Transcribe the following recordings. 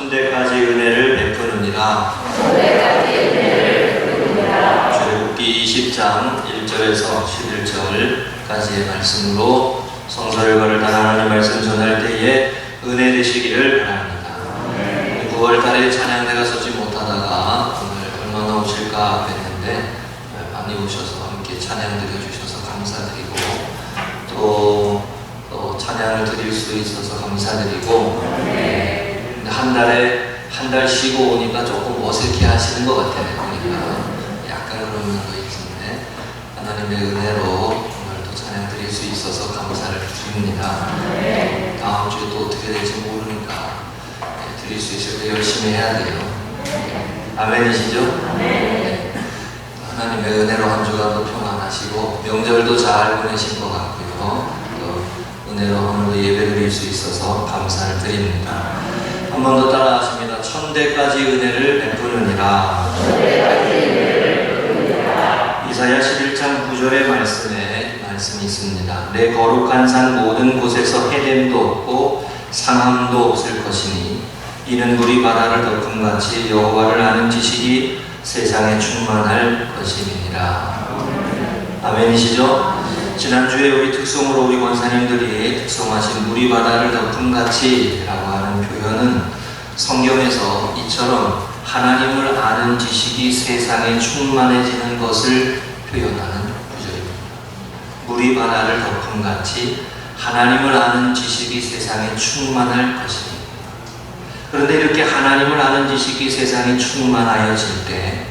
천대까지 은혜를 베푸느니라. 출애굽기 20장 1절에서 11절까지의 말씀으로 성서를 따라 하나님 말씀 전할 때에 은혜 되시기를 바랍니다. 9월달에 찬양대가 서지 못하다가 오늘 얼마나 오실까 했는데 많이 오셔서 함께 찬양 드려주셔서 감사드리고 또 찬양을 드릴 수 있어서 감사드리고 한 달 쉬고 오니까 조금 어색해 하시는 것 같아요. 그러니까 약간 그런 면도 있는데 하나님의 은혜로 오늘도 찬양 드릴 수 있어서 감사를 드립니다. 다음 주에 또 어떻게 될지 모르니까 드릴 수 있을 때 열심히 해야 돼요. 아멘이시죠? 네. 하나님의 은혜로 한 주간도 평안하시고 명절도 잘 보내신 것 같고요. 또 은혜로 오늘도 예배 드릴 수 있어서 감사를 드립니다. 한 번 더 따라 하십니다. 천대까지 은혜를 베푸느니라. 이사야 11장 9절의 말씀이 있습니다. 내 거룩한 산 모든 곳에서 해됨도 없고 상함도 없을 것이니 이는 물이 바다를 덮음같이 여호와를 아는 지식이 세상에 충만할 것임이니라. 아멘이시죠? 지난주에 우리 특송으로 우리 권사님들이 특송하신 물이 바다를 덮음같이 라고 하는 표현은 성경에서 이처럼 하나님을 아는 지식이 세상에 충만해지는 것을 표현하는 구절입니다. 물이 바다를 덮음같이 하나님을 아는 지식이 세상에 충만할 것입니다. 그런데 이렇게 하나님을 아는 지식이 세상에 충만하여질 때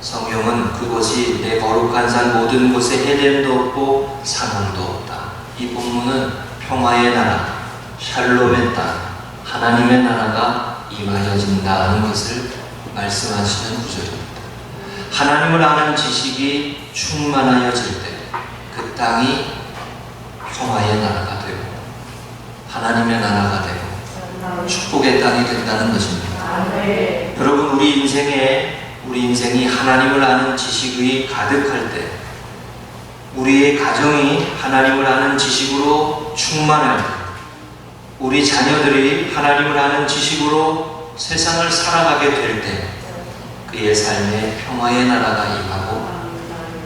성경은 그것이 내 거룩한 산 모든 곳에 해됨도 없고 상함도 없다. 이 본문은 평화의 나라, 샬롬의 땅, 하나님의 나라가 임하여진다는 것을 말씀하시는 구절입니다. 하나님을 아는 지식이 충만하여질 때 그 땅이 평화의 나라가 되고 하나님의 나라가 되고 축복의 땅이 된다는 것입니다. 여러분 우리 인생이 하나님을 아는 지식이 가득할 때 우리의 가정이 하나님을 아는 지식으로 충만할 때 우리 자녀들이 하나님을 아는 지식으로 세상을 살아가게 될 때 그의 삶에 평화의 나라가 임하고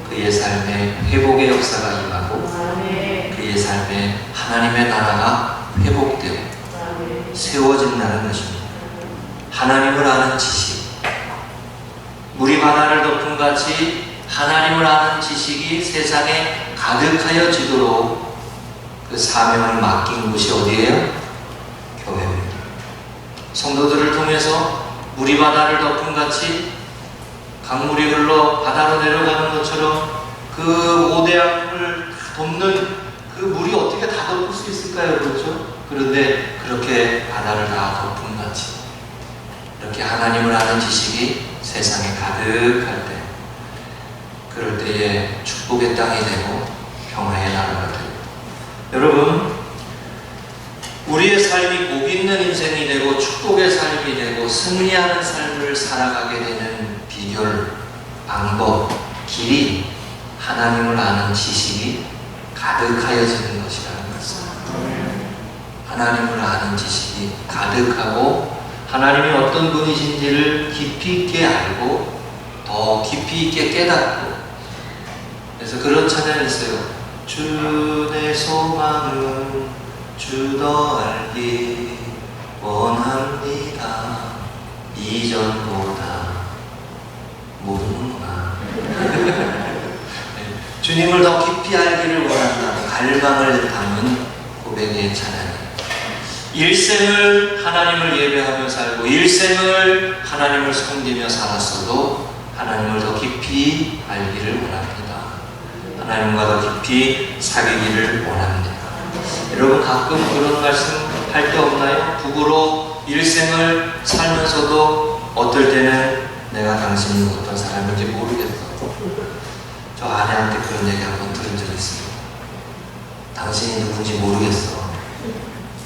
그의 삶에 회복의 역사가 임하고 그의 삶에 하나님의 나라가 회복되고 세워진다는 것입니다. 하나님을 아는 지식, 물이 바다를 덮음같이 하나님을 아는 지식이 세상에 가득하여지도록 그 사명을 맡긴 곳이 어디예요? 교회입니다. 성도들을 통해서 물이 바다를 덮음같이 강물이 흘러 바다로 내려가는 것처럼 그 모대한 물을 덮는 그 물이 어떻게 다 덮을 수 있을까요? 그렇죠? 그런데 그렇게 바다를 다 덮음같이 이렇게 하나님을 아는 지식이 세상에 가득할 때 그럴 때에 축복의 땅이 되고 평화의 나라가 되고 여러분 우리의 삶이 복 있는 인생이 되고 축복의 삶이 되고 승리하는 삶을 살아가게 되는 비결, 방법, 길이 하나님을 아는 지식이 가득하여지는 것이라는 것입니다. 하나님을 아는 지식이 가득하고 하나님이 어떤 분이신지를 깊이 있게 알고 더 깊이 있게 깨닫고 그래서 그런 찬양이 있어요. 주 내 소망은 주 더 알기 원합니다. 이전보다 모르는구나. 주님을 더 깊이 알기를 원한다. 갈망을 담은 고백의 찬양이에요. 일생을 하나님을 예배하며 살고 일생을 하나님을 섬기며 살았어도 하나님을 더 깊이 알기를 원합니다. 하나님과 더 깊이 사귀기를 원합니다. 여러분 가끔 그런 말씀 할 때 없나요? 부부로 일생을 살면서도 어떨 때는 내가 당신이 어떤 사람인지 모르겠어. 저 아내한테 그런 얘기 한번 들은 적이 있습니다. 당신이 누군지 모르겠어.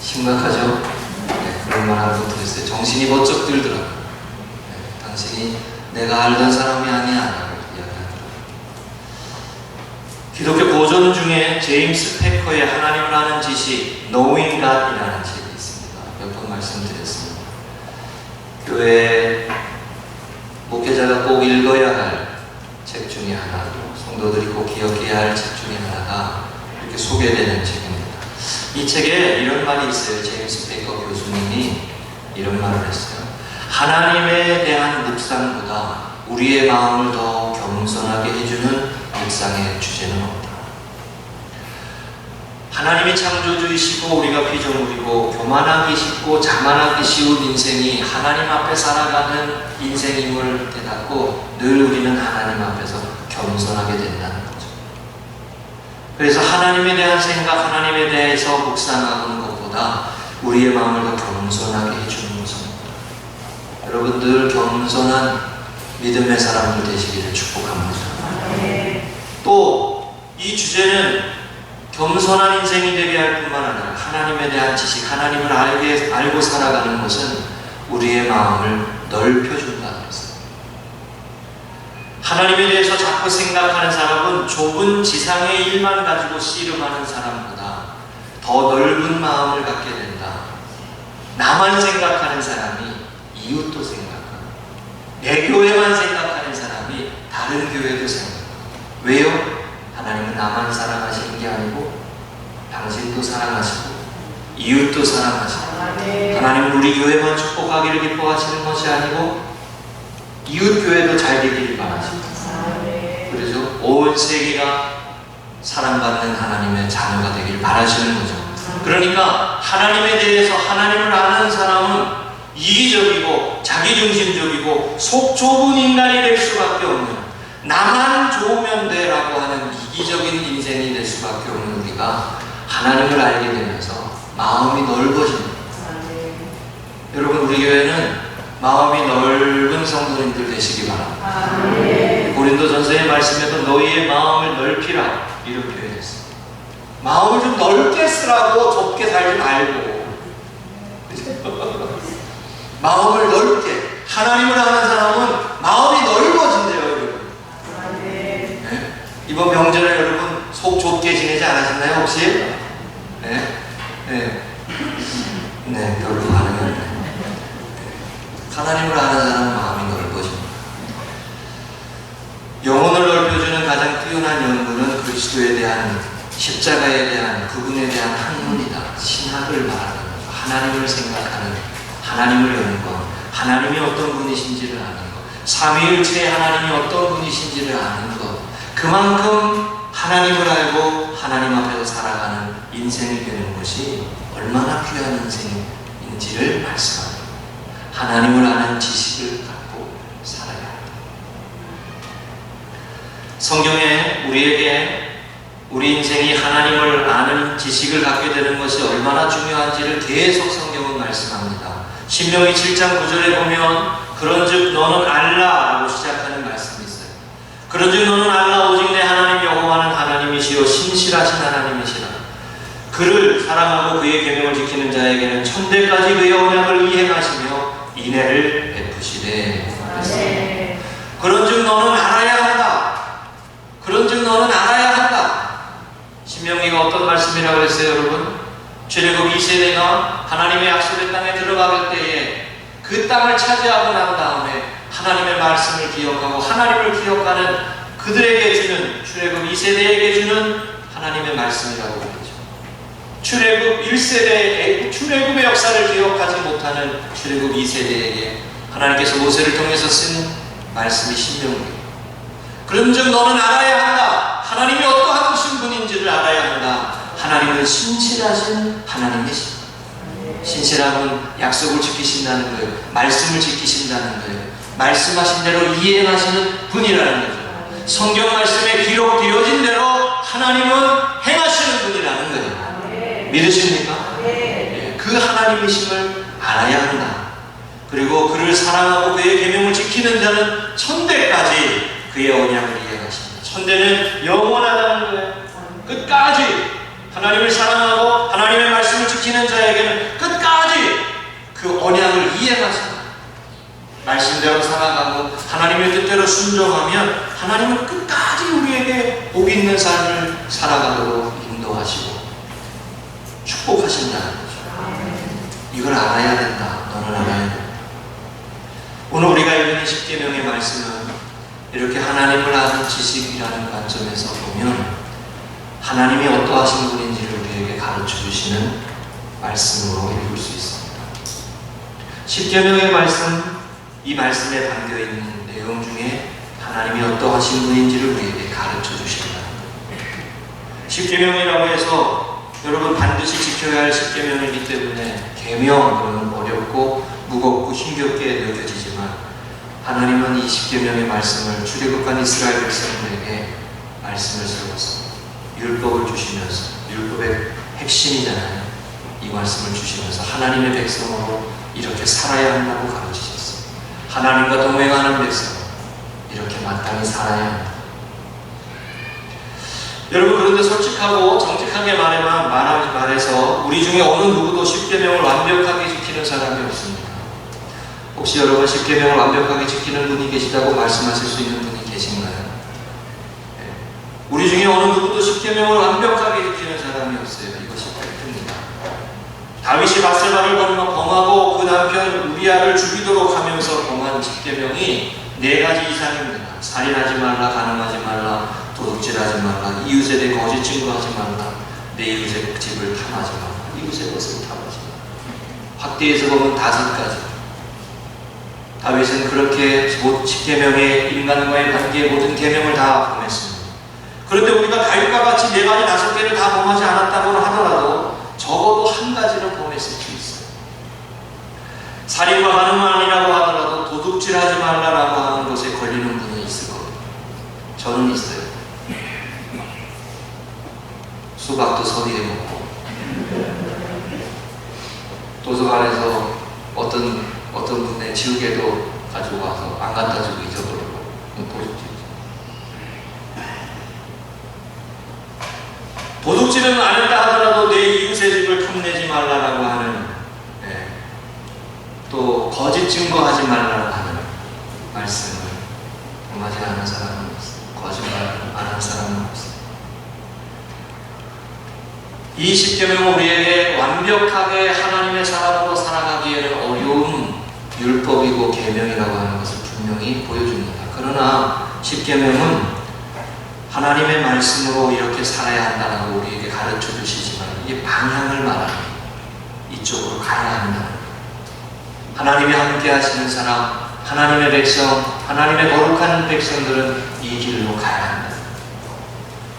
심각하죠? 네, 그런 말 한번 들었어요. 정신이 번쩍 들더라고요. 네, 당신이 내가 알던 사람이 아니야 라고 이야기하더라고요. 기독교 고전 중에 제임스 패커의 하나님을 아는 지식 Knowing God이라는 책이 있습니다. 몇 번 말씀드렸습니다. 교회 목회자가 꼭 읽어야 할 책 중에 하나고 성도들이 꼭 기억해야 할 책 중에 하나가 이렇게 소개되는 책입니다. 이 책에 이런 말이 있어요. 제임스 베이커 교수님이 이런 말을 했어요. 하나님에 대한 묵상보다 우리의 마음을 더 겸손하게 해주는 묵상의 주제는 없다. 하나님이 창조주이시고 우리가 피조물이고 교만하기 쉽고 자만하기 쉬운 인생이 하나님 앞에 살아가는 인생임을 깨닫고 늘 우리는 하나님 앞에서 겸손하게 된다는 거죠. 그래서 하나님에 대한 생각, 하나님에 대해서 묵상하는 것보다 우리의 마음을 더 겸손하게 해주는 것입니다. 여러분 늘 겸손한 믿음의 사람들 되시기를 축복합니다. 또 이 주제는 겸손한 인생이 되게 할 뿐만 아니라 하나님에 대한 지식, 하나님을 알고 살아가는 것은 우리의 마음을 넓혀준다는 것입니다. 하나님에 대해서 자꾸 생각하는 사람은 좁은 지상의 일만 가지고 씨름하는 사람보다 더 넓은 마음을 갖게 된다. 나만 생각하는 사람이 이웃도 생각하고 내 교회만 생각하는 사람이 다른 교회도 생각하고. 왜요? 하나님은 나만 사랑하시는 게 아니고 당신도 사랑하시고 이웃도 사랑하시고 하나님은 우리 교회만 축복하기를 기뻐하시는 것이 아니고 이웃 교회도 잘 되기를 바라시고 그래서 온 세계가 사랑받는 하나님의 자녀가 되기를 바라시는 거죠. 그러니까 하나님에 대해서 하나님을 아는 사람은 이기적이고 자기중심적이고 속 좁은 인간이 될 수밖에 없는, 나만 좋으면 돼라고 하는 이기적인 인생이 될 수밖에 없는 우리가 하나님을 알게 되면서 마음이 넓어집니다. 여러분 우리 교회는 마음이 넓은 성도님들 되시기 바랍니다. 고린도전서의 말씀에도 너희의 마음을 넓히라 이렇게 표현했어요. 마음을 좀 넓게 쓰라고 좁게 살지 말고 마음을 넓게. 하나님을 아는 사람은 마음이 넓어진대요 여러분. 네? 이번 명절에 여러분 속 좁게 지내지 않으셨나요 혹시? 네? 네, 별로 반응이 없네요. 하나님을 아는 사람은 마음이 넓어집니다. 영혼을 넓혀주는 가장 뛰어난 연구는 그리스도에 대한, 십자가에 대한, 그분에 대한 학문이다. 신학을 말하는 거죠. 하나님을 생각하는, 하나님을 여는 것, 하나님이 어떤 분이신지를 아는 것, 삼위일체의 하나님이 어떤 분이신지를 아는 것, 그만큼 하나님을 알고 하나님 앞에서 살아가는 인생이 되는 것이 얼마나 귀한 인생인지를 말씀합니다. 하나님을 아는 지식을 갖고 살아야 합니다. 성경에 우리에게 우리 인생이 하나님을 아는 지식을 갖게 되는 것이 얼마나 중요한지를 계속 성경은 말씀합니다. 신명기 7장 9절에 보면 그런즉 너는 알라라고 시작하는 말씀이 있어요. 그런즉 너는 알라 오직 내 하나님 여호와는 하나님이시요 신실하신 하나님이시라. 그를 사랑하고 그의 계명을 지키는 자에게는 천대까지 그의 언약을 이행하시며 인애를 베푸시되. 그런즉 너는 알아야 한다. 그런즉 너는 알아야 한다. 신명기가 어떤 말씀이라고 그랬어요 여러분? 출애굽 2세대가 하나님의 약속의 땅에 들어갈 때에 그 땅을 차지하고 난 다음에 하나님의 말씀을 기억하고 하나님을 기억하는 그들에게 주는, 출애굽 2세대에게 주는 하나님의 말씀이라고 그랬죠. 출애굽 1세대의 출애굽의 역사를 기억하지 못하는 출애굽 2세대에게 하나님께서 모세를 통해서 쓴 말씀이 신명기예요. 그런즉 너는 알아야 한다. 하나님이 어떠한 분인지를 알아야 한다. 하나님은 신실하신 하나님이십니다. 신실함은 약속을 지키신다는 거예요. 말씀을 지키신다는 거예요. 말씀하신 대로 이행하시는 분이라는 거죠. 성경 말씀에 기록되어진 대로 하나님은 행하시는 분이라는 거예요. 믿으십니까? 그 하나님이심을 알아야 한다. 그리고 그를 사랑하고 그의 계명을 지키는 자는 천대까지 그의 언약을 이행하십니다. 천대는 영원하다는 거예요. 끝까지 하나님을 사랑하고 하나님의 말씀을 지키는 자에게는 끝까지 그 언약을 이행하십니다. 말씀대로 살아가고 하나님의 뜻대로 순종하면 하나님은 끝까지 우리에게 복 있는 삶을 살아가도록 인도하시고 축복하신다는 거죠. 이걸 알아야 된다. 너는 알아야 된다. 있는 십계명의 말씀은 이렇게 하나님을 아는 지식이라는 관점에서 보면 하나님이 어떠하신 분인지를 우리에게 가르쳐 주시는 말씀으로 읽을 수 있습니다. 십계명의 말씀, 이 말씀에 담겨 있는 내용 중에 하나님이 어떠하신 분인지를 우리에게 가르쳐 주신다. 십계명이라고 해서 여러분 반드시 지켜야 할 십계명이기 때문에 계명 그러면 어렵고 무겁고 힘겹게 느껴지지만 하나님은 이 십계명의 말씀을 출애굽한 이스라엘 백성들에게 말씀을 세워서 율법을 주시면서, 율법의 핵심이잖아요. 이 말씀을 주시면서 하나님의 백성으로 이렇게 살아야 한다고 가르치셨어요. 하나님과 동행하는 백성, 이렇게 마땅히 살아야 한다. 여러분, 그런데 솔직하고 정직하게 말해서 우리 중에 어느 누구도 십계명을 완벽하게 지키는 사람이 없습니다. 혹시 여러분 십계명을 완벽하게 지키는 분이 계시다고 말씀하실 수 있는 분이 계신가요? 우리 중에 어느 누구도 십계명을 완벽하게 지키는 사람이 없어요. 이것이 팩트입니다. 다윗이 밧세바를 범하고 그 남편 우리아를 죽이도록 하면서 범한 십계명이 4가지 이상입니다. 살인하지 말라, 간음하지 말라, 도둑질하지 말라, 이웃에 대해 거짓 증거하지 말라, 내 이웃의 집을 탐하지 말라, 이웃의 것을 탐하지 말라. 확대해서 보면 5가지. 다윗은 그렇게 십계명의 인간과의 관계의 모든 계명을 다 범했습니다. 그런데 우리가 다윗과 같이 4가지, 5개를 다 범하지 않았다고 하더라도 적어도 1가지는 범했을 수 있어요. 살인과 간음은 아니라고 하더라도 도둑질하지 말라라고 하는 것에 걸리는 분은 있을 겁니다. 저는 있어요. 수박도 서리에 먹고 도서관에서 어떤 분의 지우개도 가지고 와서 안 갖다 주고 잊어버리고 도둑질은 안 했다 하더라도 내 이웃의 집을 탐내지 말라라고 하는, 또 거짓 증거하지 말라고 하는 말씀을 범하지 않은 사람은 없어요. 거짓말 안 한 사람은 없어요. 이 십계명은 우리에게 완벽하게 하나님의 사람으로 살아가기에는 어려운 율법이고 계명이라고 하는 것을 분명히 보여줍니다. 그러나 십계명은 하나님의 말씀으로 이렇게 살아야 한다고 우리에게 가르쳐 주시지만 이게 방향을 말합니다. 이쪽으로 가야 한다. 하나님이 함께 하시는 사람, 하나님의 백성, 하나님의 거룩한 백성들은 이 길로 가야 한다.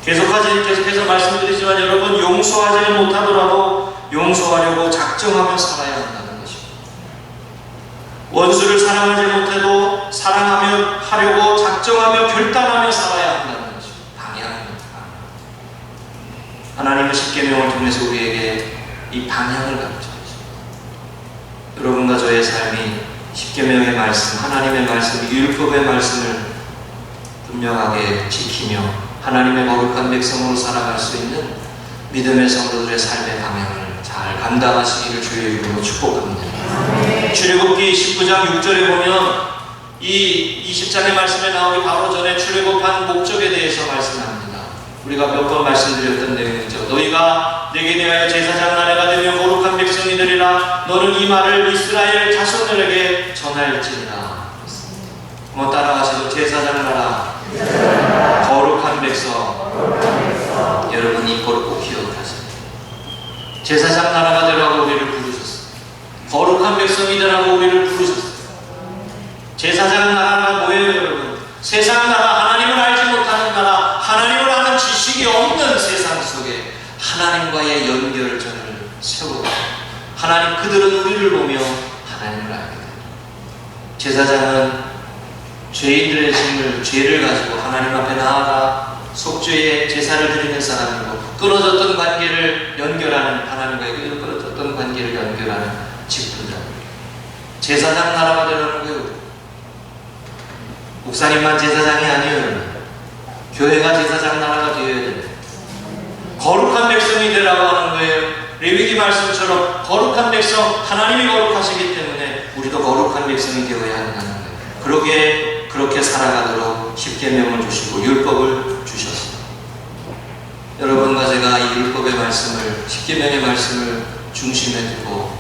계속해서 말씀드리지만 여러분, 용서하지는 못하더라도 용서하려고 작정하며 살아야 한다는 것입니다. 원수를 사랑하지 못해도 사랑하려고 작정하며 결단하며 살아야 한다는 것입니다. 방향입니다. 하나님은 십계명을 통해서 우리에게 이 방향을 가르쳐 주십니다. 여러분과 저의 삶이 십계명의 말씀, 하나님의 말씀, 율법의 말씀을 분명하게 지키며 하나님의 거룩한 백성으로 살아갈 수 있는 믿음의 성도들의 삶의 방향을 잘 감당하시기를 주의 이름으로 축복합니다. 출애굽기 19장 6절에 보면 이 20장의 말씀에 나오기 바로 전에 출애굽한 목적에 대해서 말씀합니다. 우리가 몇 번 말씀드렸던 내용이죠. 너희가 내게 대하여 제사장 나라가 되며 거룩한 백성이 되리라. 너는 이 말을 이스라엘 자손들에게 전할지니라. 한번 따라가시죠. 제사장 나라, 거룩한 백성. 여러분 이 꼴 꼭 기억하세요. 제사장 나라가 되라고 우리를 부르셨어요. 거룩한 백성이 되라고 우리를 부르셨어요. 제사장 나라가 뭐예요, 여러분? 세상 나라, 하나님을 알지 못하는 나라, 하나님을 아는 지식이 없는 세상 속에 하나님과의 연결점을 세우고 하나님, 그들은 우리를 보며 하나님을 알게 됩니다. 제사장은 죄인들의 짐을, 죄를 가지고 하나님 앞에 나아가 속죄의 제사를 드리는 사람이고 끊어졌던 관계를 연결하는, 하나님과의 끊어졌던 관계를 연결하는 직분자. 제사장 나라가 되는 거예요. 목사님만 제사장이 아니에요. 교회가 제사장 나라가 되어야 돼요. 거룩한 백성이 되라고 하는 거예요. 레위기 말씀처럼 거룩한 백성, 하나님이 거룩하시기 때문에 우리도 거룩한 백성이 되어야 한다는 거예요. 그렇게 살아가도록 십계명을 주시고 율법을 주셨습니다. 여러분과 제가 이 율법의 말씀을, 십계명의 말씀을 중심에 두고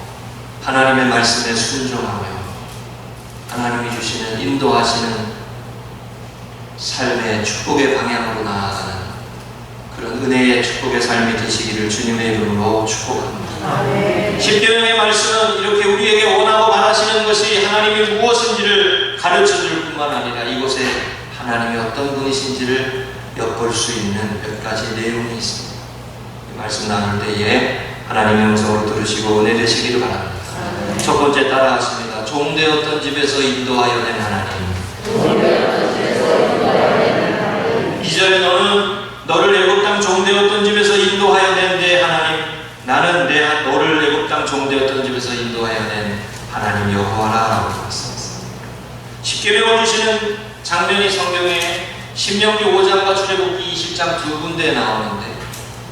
하나님의 말씀에 순종하며 하나님이 주시는 인도하시는 삶의 축복의 방향으로 나아가는 그런 은혜의 축복의 삶이 되시기를 주님의 이름으로 축복합니다. 십계명의 말씀은 이렇게 우리에게 원하고 바라시는 것이 하나님이 무엇인지를 가르쳐줄 뿐만 아니라 이곳에 하나님이 어떤 분이신지를 엿볼 수 있는 몇 가지 내용이 있습니다. 이 말씀 나눌 때에 하나님의 음성으로 들으시고 은혜 되시기를 바랍니다. 첫 번째 따라하십니다. 종되었던 집에서 인도하여 낸 하나님. 2절에 너를 애굽 땅 종되었던 집에서 인도하여 낸 내 하나님, 나는 너를 애굽 땅 종되었던 집에서 인도하여 낸 하나님 여호와라라고 말씀했습니다. 십계명을 주시는 장면이 성경에 신명기 5장과 출애굽기 20장 두 군데에 나오는데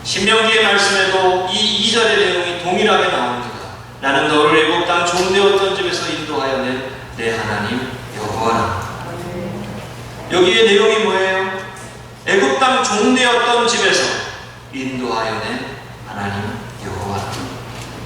신명기의 말씀에도 이 2절의 내용이 동일하게 나옵니다. 나는 너를 애굽 땅 종되었던 집에서 인도하여 낸 내 하나님 여호와라. 여기에 내용이 뭐예요? 애굽 땅 종되었던 집에서 인도하여 낸 하나님 여호와.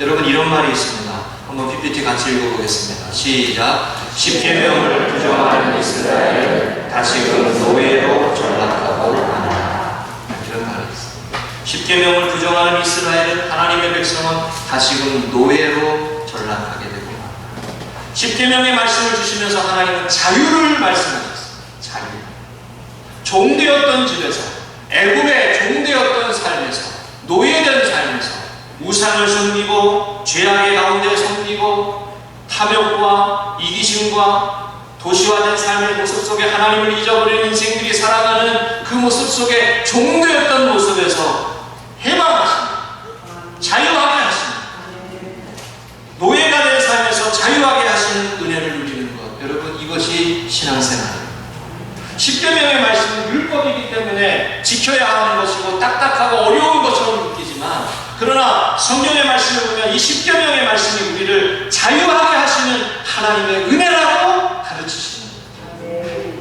여러분 이런 말이 있습니다. 한번 PPT 같이 읽어보겠습니다. 시작. 십계명을 부정하는 이스라엘 다시금 노예로 전락하고 하노라. 이런 말이 있습니다. 십계명을 부정하는 이스라엘은 하나님의 백성은 다시금 노예로 전락하게 되고 합니다. 십계명의 말씀을 주시면서 하나님은 자유를 말씀하셨습니다. 자유. 종되었던 집에서, 애굽의 종되었던 삶에서, 노예된 삶에서 우상을 섬기고 죄악의 가운데 섬기고 탐욕과 이기심과 도시화된 삶의 모습 속에 하나님을 잊어버린 인생들이 살아가는 그 모습 속에 종되었던 모습에서 해방하십니다. 자유하게 하십니다. 노예가 된 삶에서 자유하게 하시는 은혜를 누리는 것, 여러분 이것이 신앙생활입니다. 십계명의 말씀은 율법이기 때문에 지켜야 하는 것이고 딱딱하고 어려운 것처럼 느끼지만, 그러나 성경의 말씀을 보면 이 십계명의 말씀이 우리를 자유하게 하시는 하나님의 은혜라고 가르치시는 거예요.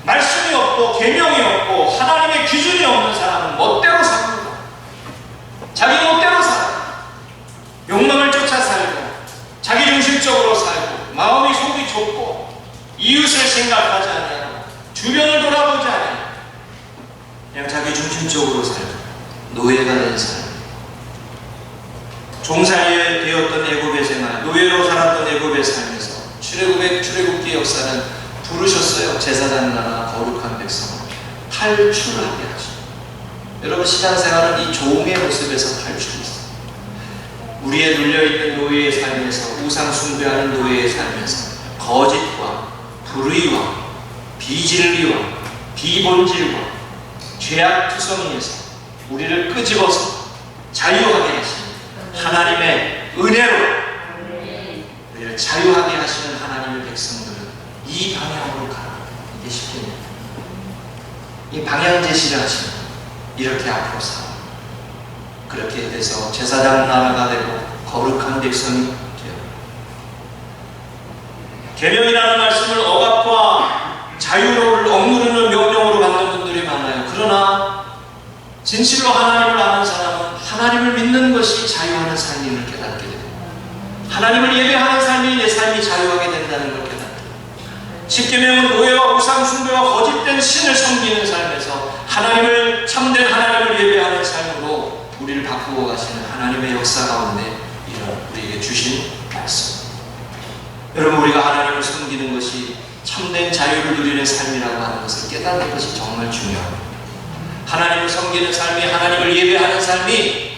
말씀이 없고 계명이 없고 하나님의 기준이 없는 사람은 멋대로 삽니다. 자기 멋대로 살아요. 욕망을 쫓아 살고 자기 중심적으로 살고 마음이 속이 좁고 이웃을 생각하지 않아요. 주변을 돌아보지 않아요. 그냥 자기 중심적으로 살고 노예가 된 삶. 종살이에 되었던 애굽의 생활, 노예로 살았던 애굽의 삶에서 출애굽기 역사는 부르셨어요. 제사장 나라 거룩한 백성을 탈출하게 하시고. 여러분 신앙생활은 이 종의 모습에서 탈출이 있어요. 우리의 눌려있는 노예의 삶에서, 우상 숭배하는 노예의 삶에서 거짓과 불의와 비진리와 비본질과 죄악투성이에서 우리를 끄집어서 자유하게 하시는 하나님의 은혜로 우리를 자유하게 하시는 하나님의 백성들은 이 방향으로 가라. 이게 십계명. 이 방향 제시를 하시는 이렇게 앞으로 살아. 그렇게 돼서 제사장 나라가 되고 거룩한 백성이 되어 계명이라는 말씀을 억압과 자유를 억누르는 명령으로 받는 분들이 많아요. 그러나 진실로 하나님을 아는 사람은 하나님을 믿는 것이 자유하는 삶임을 깨닫게 됩니다. 하나님을 예배하는 삶이 내 삶이 자유하게 된다는 걸 깨닫게 됩니다. 십계명은 노예와 우상 숭배와 거짓된 신을 섬기는 삶에서 하나님을, 참된 하나님을 예배하는 삶으로 우리를 바꾸어 가시는 하나님의 역사 가운데 이런 우리에게 주신 말씀. 여러분 우리가 하나님을 섬기는 것이 참된 자유를 누리는 삶이라고 하는 것을 깨닫는 것이 정말 중요합니다. 하나님을 섬기는 삶이, 하나님을 예배하는 삶이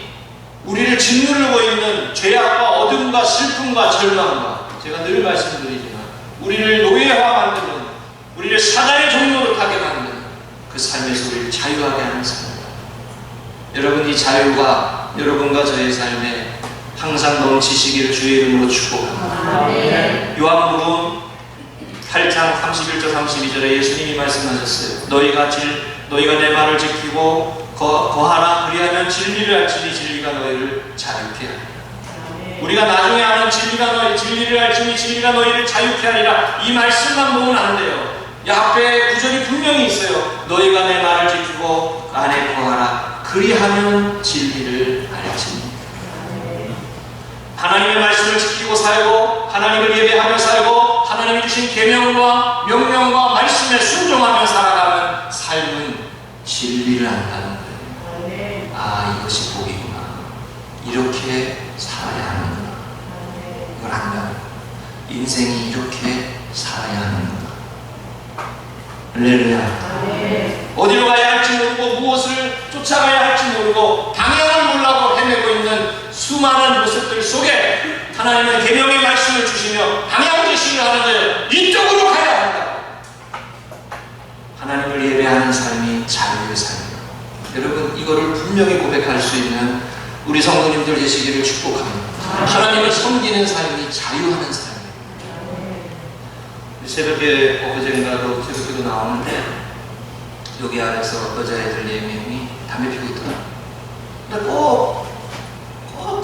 우리를 짓누르고 있는 죄악과 어둠과 슬픔과 절망과, 제가 늘 말씀드리지만 우리를 노예화 만드는, 우리를 사단의 종로로 타게 만드는 그 삶에서 우리를 자유하게 하는 삶입니다. 여러분 이 자유가 여러분과 저의 삶에 항상 넘치시기를 주의 이름으로 축복합니다. 요한복음 8장 31절 32절에 예수님이 말씀하셨어요. 너희가 내 말을 지키고 거하라. 그리하면 진리를 알지니 진리가 너희를 자유케 하리라. 우리가 나중에 아는 진리를 알지니 진리가 너희를 자유케 하리라. 이 말씀만 보면 안 돼요. 이 앞에 구절이 분명히 있어요. 너희가 내 말을 지키고 그 안에 거하라. 그리하면 진리를 알지니. 하나님의 말씀을 지키고 살고 하나님을 예배하며 살고 하나님이 주신 계명과 명령과 말씀에 순종하며 살아가는 삶은 진리를 안다는 거예요. 아, 이것이 복이구나. 이렇게 살아야 하는구나. 이걸 안다는 거예요. 인생이 이렇게 살아야 하는구나. 할렐루야. 어디로 가야 할지 모르고 무엇을 쫓아가야 할지 모르고 방향을 몰라고 헤매고 있는 수많은 모습들 속에 하나님은 계명의 말씀을 주시며 방향 제시를 하는 거예요. 이쪽으로 가야 한다. 하나님을 예배하는 삶이 자유의 삶이에요. 여러분, 이거를 분명히 고백할 수 있는 우리 성도님들 되시기를 축복합니다. 하나님을 섬기는 삶이 자유하는 삶이에요. 새벽에 어제인가도 새벽에도 나오는데 여기 안에서 여자애들 4명이 담배 피우고 있더라. 근데 꼭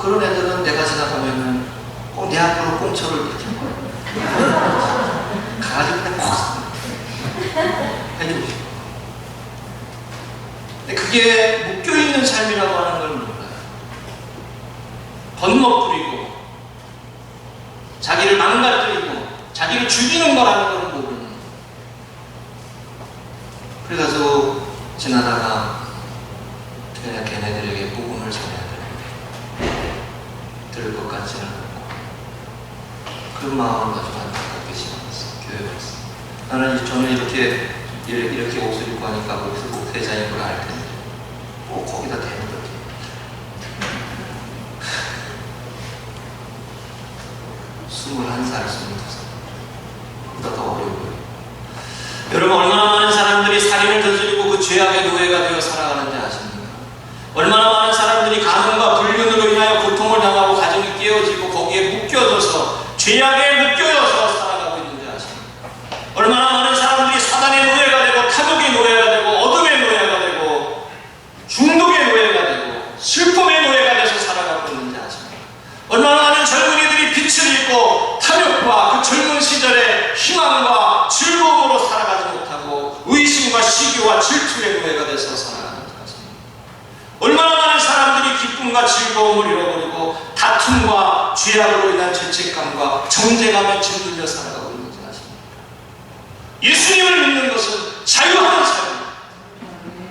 그런 애들은 내가 지나가면은 꼭 내 앞으로 꽁초를 이렇게 가가지고 그냥 콕 해주고 싶어. 근데 그게 묶여있는 삶이라고 하는 걸 몰라요. 건너뿌리고 자기를 망가뜨리고 자기를 죽이는 거라는 걸 모르는 거예요. 그래서 지나다가 그냥 걔네들에게 복음을 전해야 되는데 들을 것 같지는 않고 그런 마음을 가지고 안타깝게 지나갔어요. 교회 갔어요. 저는 이렇게 옷을 입고 하니까 목회자인 걸 알 텐데 꼭 거기다 대는 거지. 21살, 22살 보다 더 어려 보여요. 여러분, 얼마나 많은 사람들이 살인을 저지르고 그 죄악의 노예가 되어 살아가는지 아십니까? 얼마나 많은 사람들이 가정과 불륜으로 인하여 고통을 당하고 가정이 깨어지고 거기에 묶여져서 죄악에 묶여져서 살아가고 있는지 아십니까? 얼마나 많은 사람들이 사단의 노예가 되고 탐욕의 노예가 되고 어둠의 노예가 되고 중독의 노예가 되고 슬픔의 노예가 돼서 살아가고 있는지 아십니까? 얼마나 많은 젊은이들이 빛을 잃고 탐욕과 그 젊은 시절의 희망과 즐거움으로 살아가지 못하고 의심과 시기와 질투의 노예가 돼서 살아가는지 아십니까? 얼마나 많은 사람들이 기쁨과 즐거움을 잃어버리고 다툼과 죄악으로 인한 죄책감과 정죄감에 짓눌려 살아가고 있는지 아십니까? 예수님을 믿는 것은 자유하는 삶입니다.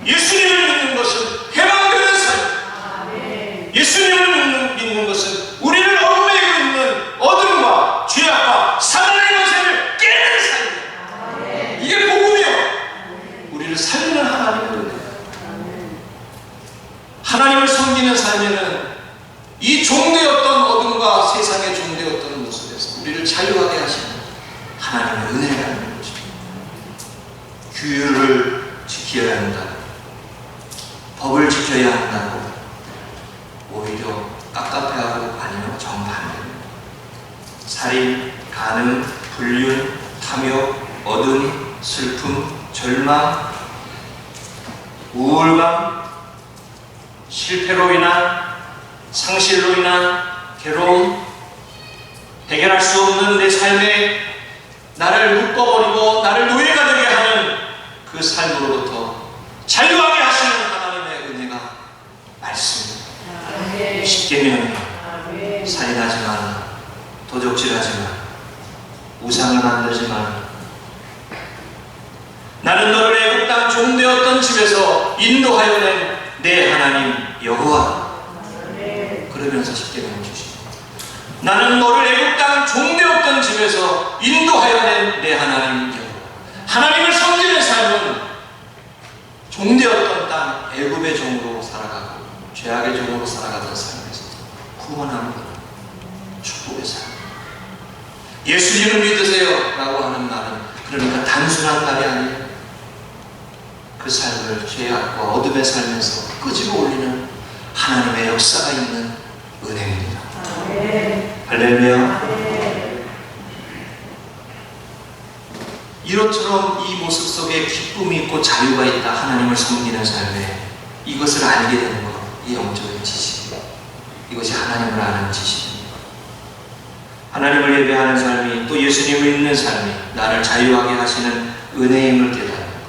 예수님을 믿는 것은 해방되는 삶입니다. 예수님을 믿는 것은 우리를 어둠에 있는 어둠과 죄악과 사단의 권세를 깨는 삶입니다. 이게 복음이요. 우리를 살리는 하나님의 은혜예요. 하나님을 섬기는 삶에는 이 종되었던 어둠과 세상의 종되었던 모습에서 우리를 자유하게 하시는 하나님의 은혜라는 거죠. 규율을 지켜야 한다. 법을 지켜야 한다고 오히려 깝깝해하고 아니면 정반대입니다. 살인, 간음, 불륜, 탐욕, 어둠, 슬픔, 절망, 우울감, 실패로 인한 상실로 인한 괴로움, 해결할 수 없는 내 삶에 나를 묶어버리고 나를 노예가 되게 하는 그 삶으로부터 자유하게 하시는 하나님의 은혜가 말씀입니다. 십계명이요. 살인하지 마라, 도적질하지 마라, 우상을 만들지 마라. 나는 너를 애굽 땅 종되었던 집에서 인도하여 낸 내 하나님 여호와. 그러면서 십계명을 주십니다. 나는 너를 애굽 땅 종되었던 집에서 인도하여 낸 내 하나님 여호와. 하나님을 섬기는 삶은 종되었던 땅 애굽의 종으로 살아가고 죄악의 종으로 살아가던 삶에서 구원하는 것, 축복의 삶. 예수님을 믿으세요 라고 하는 말은 그러니까 단순한 말이 아니에요. 그 삶을 죄악과 어둠의 삶에서 끄집어 올리는 하나님의 역사가 있는 은혜입니다. 할렐루야. 이것처럼 이 모습 속에 기쁨이 있고 자유가 있다. 하나님을 섬기는 삶에 이것을 알게 되는 것, 이 영적인 지식이에요. 이것이 하나님을 아는 지식입니다. 하나님을 예배하는 삶이 또 예수님을 믿는 삶이 나를 자유하게 하시는 은혜임을 깨닫는 것,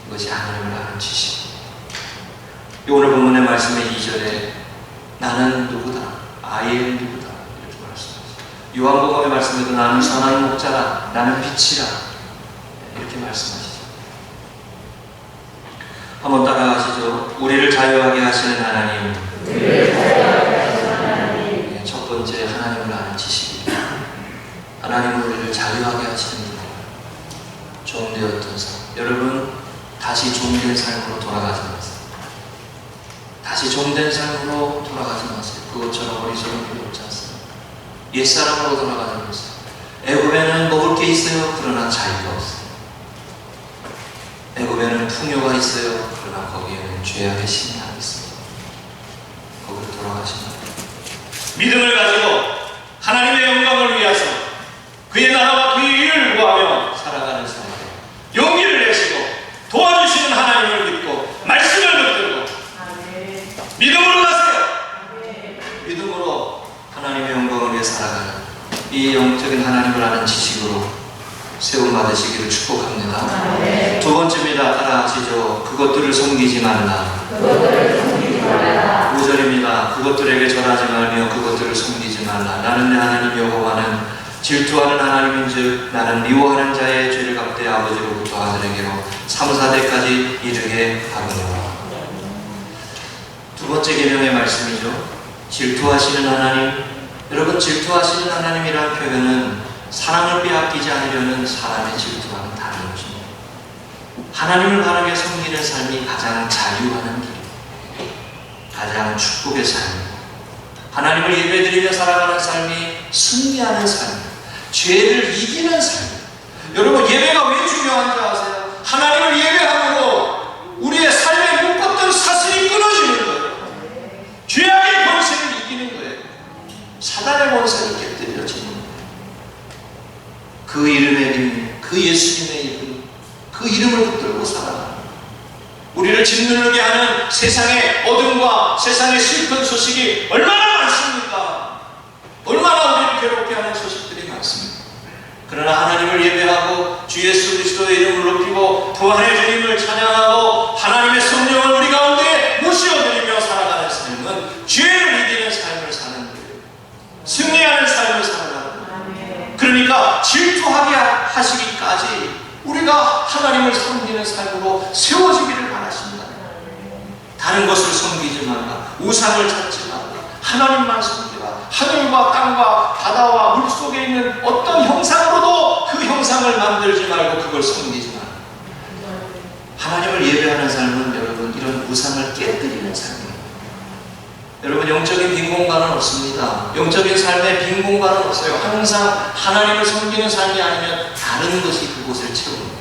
이것이 하나님을 아는 지식입니다. 오늘 본문의 말씀의 2절에 나는 누구다, I am 누구다 이렇게 말씀하셨어요. 요한복음의 말씀에도 나는 선한 목자라, 나는 빛이라, 이렇게 말씀하시죠. 한번 따라가시죠. 우리를 자유하게 하시는 하나님. 첫 번째, 하나님을 아는 지식입니다. 하나님은 우리를 자유하게 하시는 분이에요. 종되었던 삶. 여러분, 다시 종된 삶으로 돌아가지 마세요. 다시 종된 삶으로 돌아가지 마세요. 그것처럼 어리석은 필요 없지 않습니다. 옛사람으로 돌아가지 마세요. 애굽에는 먹을 게 있어요. 그러나 자유가 없어요. 애굽에는 풍요가 있어요. 그러나 거기에는 죄악의 신이 안 있습니다. 거기로 돌아가시면 믿음을 가지고 하나님의 영광을 위해서 그의 나라와 그의 일을 구하며 살아가는 삶. 용기를 내시고 도와주시는 하나님을 믿고 말씀을 붙들고 믿음으로 가세요. 믿음으로 하나님의 영광을 위해 살아가는 이 영적인 하나님을 아는 지식으로 세움 받으시기를 축복합니다. 두 번째입니다. 따라하시죠. 그것들을 섬기지 말라. 5절입니다. 그것들에게 절하지 말며 그것들을 섬기지 말라. 나는 내 하나님 여호와는 질투하는 하나님인즉 나는 미워하는 자의 죄를 갚되 아버지로부터 아들에게로 3, 4대까지 이르게 하거니와. 두 번째 계명의 말씀이죠. 질투하시는 하나님. 여러분, 질투하시는 하나님이라는 표현은 사랑을 빼앗기지 않으려는 사람의 질투와는 다른 것입니다. 하나님을 바르게 섬기는 삶이 가장 자유하는 길입니다. 가장 축복의 삶입니다. 하나님을 예배드리며 살아가는 삶이 승리하는 삶입니다. 죄를 이기는 삶입니다. 여러분, 예배가 왜 중요한지 아세요? 하나님을 예배함으로 우리의 삶에 묶었던 사슬이 끊어지는 거예요. 죄악의 권세를 이기는 거예요. 사단의 권세를 깨뜨려지는 거예요. 그 이름의 이름, 그 예수님의 이름, 그 이름을 붙들고 살아가는 거예요. 우리를 짓누르게 하는 세상의 어둠과 세상의 슬픈 소식이 얼마나 많습니까? 얼마나 우리를 괴롭게 하는 소식들이 많습니다. 그러나 하나님을 예배하고 주 예수 그리스도의 이름을 높이고 부활의 주님을 찬양하고 하나님의 성령을 우리 가운데 모시어드리며 살아가는 삶은 죄를 이기는 삶을 사는 거예요. 승리하는 삶을 살아가는 거예요. 그러니까 질투하게 하시기까지 우리가 하나님을 섬기는 삶으로 세워지기를 바라십니다. 다른 것을 섬기지 말라. 우상을 찾지 말라. 하나님만 섬기라. 하늘과 땅과 바다와 물속에 있는 어떤 형상으로도 그 형상을 만들지 말고 그걸 섬기지 말라. 하나님을 예배하는 삶은 여러분 이런 우상을 깨뜨리는 삶입니다. 여러분, 영적인 빈 공간은 없습니다. 영적인 삶에 빈 공간은 없어요. 항상 하나님을 섬기는 삶이 아니면 다른 것이 그곳을 채웁니다.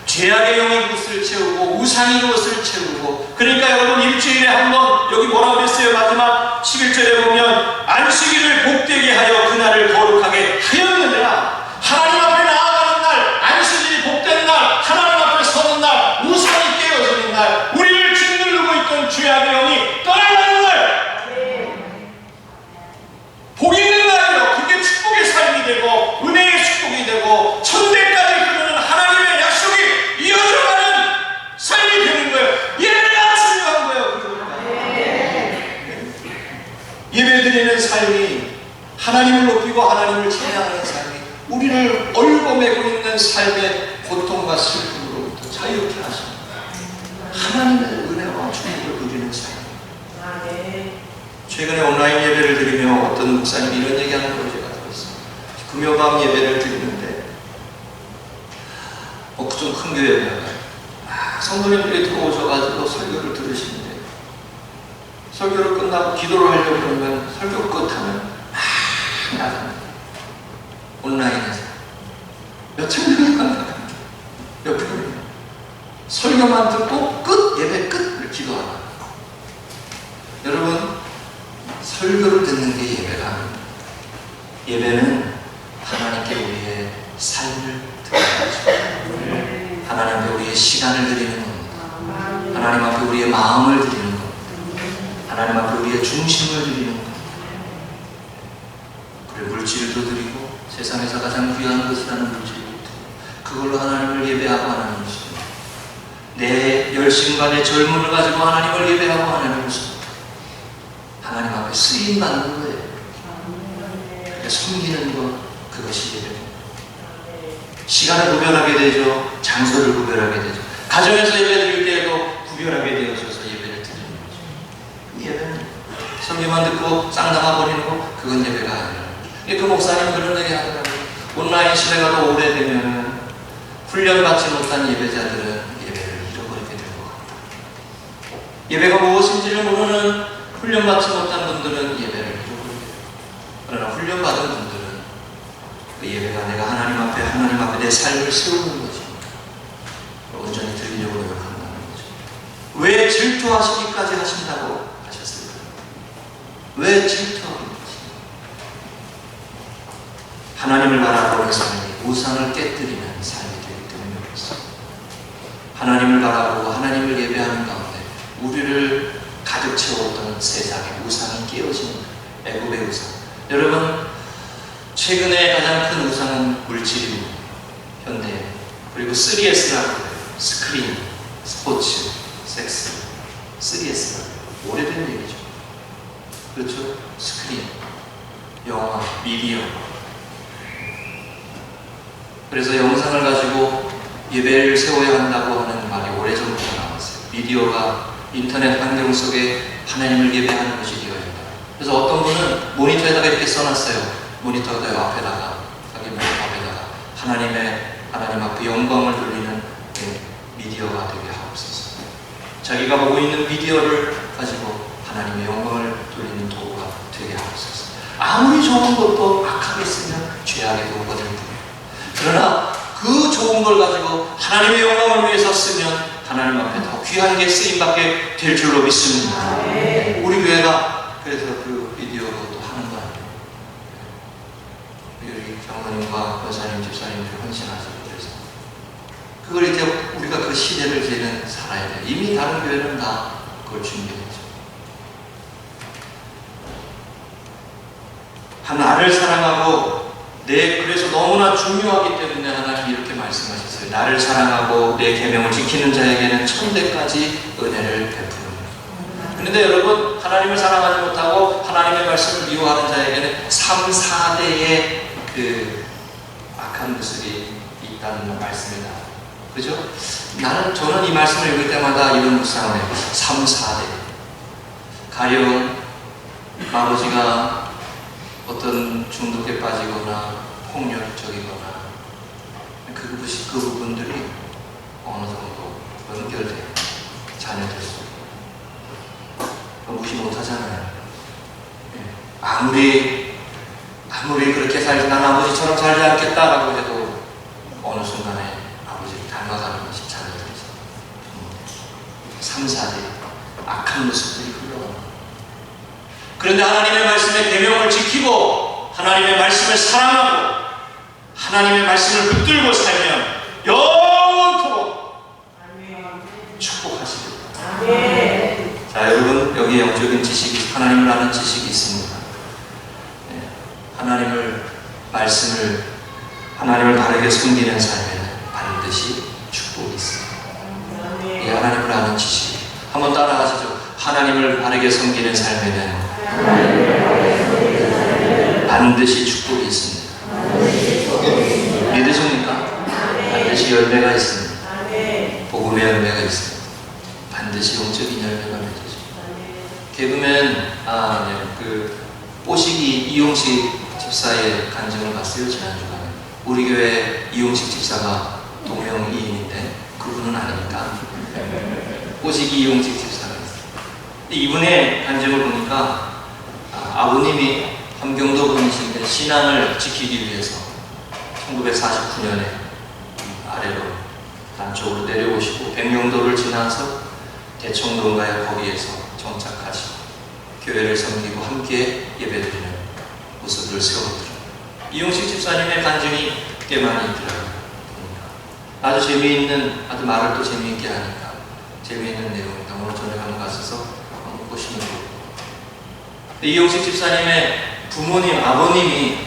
죄악의 영이 그것을 채우고 우상이 그것을 채우고. 그러니까 여러분, 일주일에 한번 여기 뭐라고 그랬어요? 마지막 11절에 보면 안식일을 복되게 하여 그날을 거룩하게 하였느니라. 하나님 앞에 나아가는 날, 안식일이 복된 날, 하나님 앞에 서는 날, 우상이 깨어지는 날, 우리를 짓누르고 있던 죄악의 영이 떠나가는 날, 복 있는 날이요. 그게 축복의 삶이 되고 은혜의 축복이 되고 천대까지 흐르는 하나님의 약속이 이어져가는 삶이 되는 거예요. 예배가 중요한 거예요. 예배드리는 삶이 하나님을 높이고 하나님을 찬양하는 삶이 우리를 얽어매고 있는 삶의 고통과 슬픔으로부터 자유케 하십니다. 하나님의 은혜와 축복을 누리는 삶. 최근에 온라인 예배를 드리며 어떤 목사님이 이런 얘기하는 걸 제가 들었어요. 금요밤 예배를 드리는데 좀 큰 교회였나요? 성도님들이 들어오셔가지고 설교를 들으시는데 설교를 끝나고 기도를 하려고 그러면 설교 끝하면 막 나갑니다. 온라인에서 몇천 명이 나갑니다. 몇 프로예요? 설교만 듣고 끝! 예배 끝을 기도하라. 여러분, 설교를 듣는 게 예배가 아닙니다. 예배는 하나님께 우리의 삶을 드리는 거죠. 하나님 앞에 우리의 시간을 드리는 겁니다. 하나님 앞에 우리의 마음을 드리는 겁니다. 하나님 앞에 우리의 중심을 드리는 겁니다. 그래, 물질도 드리고 세상에서 가장 귀한 것이라는 물질도 드리고 그걸로 하나님을 예배하고 하나님을 섬깁니다. 내 열심과 내 젊음을 가지고 하나님을 예배하고 하나님을 섬깁니다. 하나님 앞에 쓰임받는 거예요. 섬기는 것, 그것이 예배입니다. 시간을 구별하게 되죠. 장소를 구별하게 되죠. 가정에서 예배 드릴 때에도 구별하게 되어져서 예배를 드리는 거죠. 예배는 설교만 듣고 쌍담아 버리는 거, 그건 예배가 아니라. 그 목사님 그런 얘기 하더라고요. 온라인 시대가 더 오래되면 훈련받지 못한 예배자들은 예배를 잃어버리게 될 것 같다. 예배가 무엇인지를 모르는 훈련받지 못한 분들은 예배를 잃어버리게 돼요. 그러나 훈련받은 분들은 그 예배가 내가 하나님 앞에 내 삶을 세우는 것입니다. 온전히 드리려고 노력한다는 거죠. 왜 질투하시기까지 하신다고 하셨을까요? 왜 질투하는 것입니까? 하나님을 바라보는 삶이 우상을 깨뜨리는 삶이 되기 때문에 그렇습니다. 하나님을 바라보고 하나님을 예배하는 가운데 우리를 가득 채웠던 세상의 우상이 깨어지는 애굽의 우상. 여러분, 최근에 가장 큰 우상은 물질입니다. 현대. 그리고 3S라고 해요. 스크린, 스포츠, 섹스. 3S라고 해요. 오래된 얘기죠. 그렇죠? 스크린, 영화, 미디어. 그래서 영상을 가지고 예배를 세워야 한다고 하는 말이 오래전부터 나왔어요. 미디어가 인터넷 환경 속에 하나님을 예배하는 것이 되어야 한다. 그래서 어떤 분은 모니터에다가 이렇게 써놨어요. 모니터 앞에다가, 자기 모니터 앞에다가 하나님 앞에 영광을 돌리는 미디어가 되게 하옵소서. 자기가 보고 있는 미디어를 가지고 하나님의 영광을 돌리는 도구가 되게 하옵소서. 아무리 좋은 것도 악하게 쓰면 죄악의 도구가 될 뿐이에요. 그러나 그 좋은 걸 가지고 하나님의 영광을 위해서 쓰면 하나님 앞에 더 귀한 게 쓰임받게 될 줄로 믿습니다. 우리 교회가 그래서 그 미디어로 또 하는 거 아니에요. 우리 장로님과 여사님, 집사님들 헌신하시고 그래서 그걸 이제 우리가 그 시대를 이제는 살아야 돼요. 이미 다른 교회는 다 그걸 준비했죠. 나를 사랑하고 그래서 너무나 중요하기 때문에 하나님이 이렇게 말씀하셨어요. 나를 사랑하고 내 계명을 지키는 자에게는 천대까지 은혜를 베푸는. 그런데 여러분, 하나님을 사랑하지 못하고 하나님의 말씀을 미워하는 자에게는 3, 4대의 그 악한 모습이 있다는 말씀이다. 그죠? 저는 이 말씀을 읽을 때마다 이런 묵상을 해요. 3, 4대. 가령 아버지가 어떤 중독에 빠지거나 폭력적이거나 그 부분들이 어느 정도 연결돼요. 자녀들 속에. 무시 못하잖아요. 아무리 그렇게 살지, 난 아버지처럼 살지 않겠다라고 해도 어느 순간에 아버지를 닮아가는 것이 자녀들이죠. 3, 4대 악한 모습들이 흘러갑니다. 그런데 하나님의 말씀의 계명을 지키고 하나님의 말씀을 사랑하고 하나님의 말씀을 붙들고 살면 영원토록 축복하시리라. 자, 여러분, 여기 영적인 지식이, 하나님을 아는 지식이 있습니다. 하나님을 바르게 섬기는 삶에는 반드시 축복이 있습니다. 이 하나님을 아는 지식. 한번 따라하시죠. 하나님을 바르게 섬기는 삶에는 반드시 축복이 있습니다. 믿으십니까? 반드시 열매가 있습니다. 복음의 열매가 있습니다. 반드시 영적인 열매가 맺어집니다. 개그맨 그 뽀시기 이용식 집사의 간증을 봤어요. 지난주간에. 우리 교회 이용식 집사가 동명이인인데 그분은 아닙니다. 뽀시기 이용식 집사가 있어요. 이분의 간증을 보니까 아버님이 함경도 분이신데 신앙을 지키기 위해서 1949년에 아래로 남쪽으로 내려오시고 백령도를 지나서 대청도인가요? 거기에서 정착하시고 교회를 섬기고 함께 예배드리는 모습을 세워드립니다. 이용식 집사님의 간증이 꽤 많이 있더라고요. 아주 재미있는, 아주 말을 또 재미있게 하니까 재미있는 내용입니다. 오늘 저녁에 한번 가셔서 한번 보시면 돼요. 이용식 집사님의 부모님, 아버님이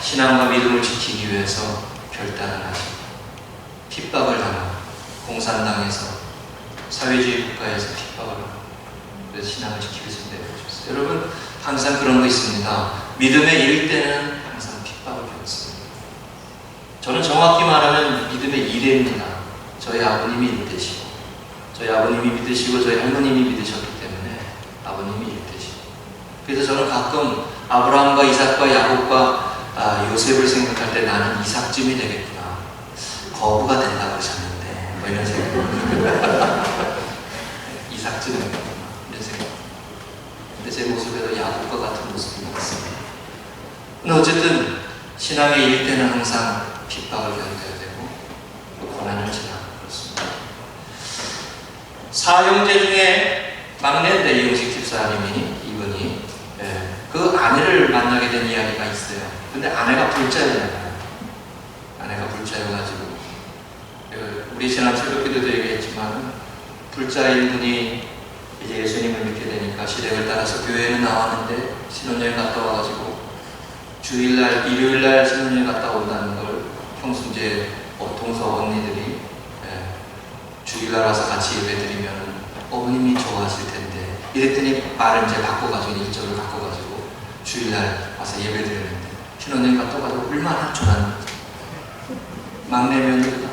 신앙과 믿음을 지키기 위해서 결단을 하시고 핍박을 당하고 공산당에서 사회주의 국가에서 핍박을 하고 그래서 신앙을 지키기 위해서 내려오셨어요. 여러분, 항상 그런 거 있습니다. 믿음의 일대는 항상 저는 정확히 말하면 믿음의 이래입니다. 저희 아버님이 믿으시고, 저희 아버님이 믿으시고, 저희 할머님이 믿으셨기 때문에 아버님이 믿으시고. 그래서 저는 가끔 아브라함과 이삭과 야곱과 요셉을 생각할 때 나는 이삭쯤이 되겠구나. 거부가 된다고 하셨는데, 뭐 이런 생각. 이삭쯤 되겠구나. 이런 생각. 근데 제 모습에도 야곱과 같은 모습이 나왔습니다. 근데 어쨌든 신앙의 일대는 항상 핍박을 견뎌야 되고 또 고난을 지나고 그렇습니다. 사형제 중에 막내인데 이용식 집사님이 이분이 그 아내를 만나게 된 이야기가 있어요. 근데 아내가 불자였나요? 아내가 불자여가지고 우리 지난 새벽기도도 얘기했지만 불자인 분이 이제 예수님을 믿게 되니까 시댁을 따라서 교회는 나왔는데 신혼여행 갔다 와가지고 주일날, 일요일날 신혼여행 갔다 온다는 걸 평소에 동서 언니들이 주일날 와서 같이 예배드리면 어머님이 좋아하실 텐데 이랬더니 말을 이제 바꿔가지고 일절을 바꿔가지고 주일날 와서 예배드렸는데 신혼여행 갔다 와서 얼마나 좋았는지 막내 며느리가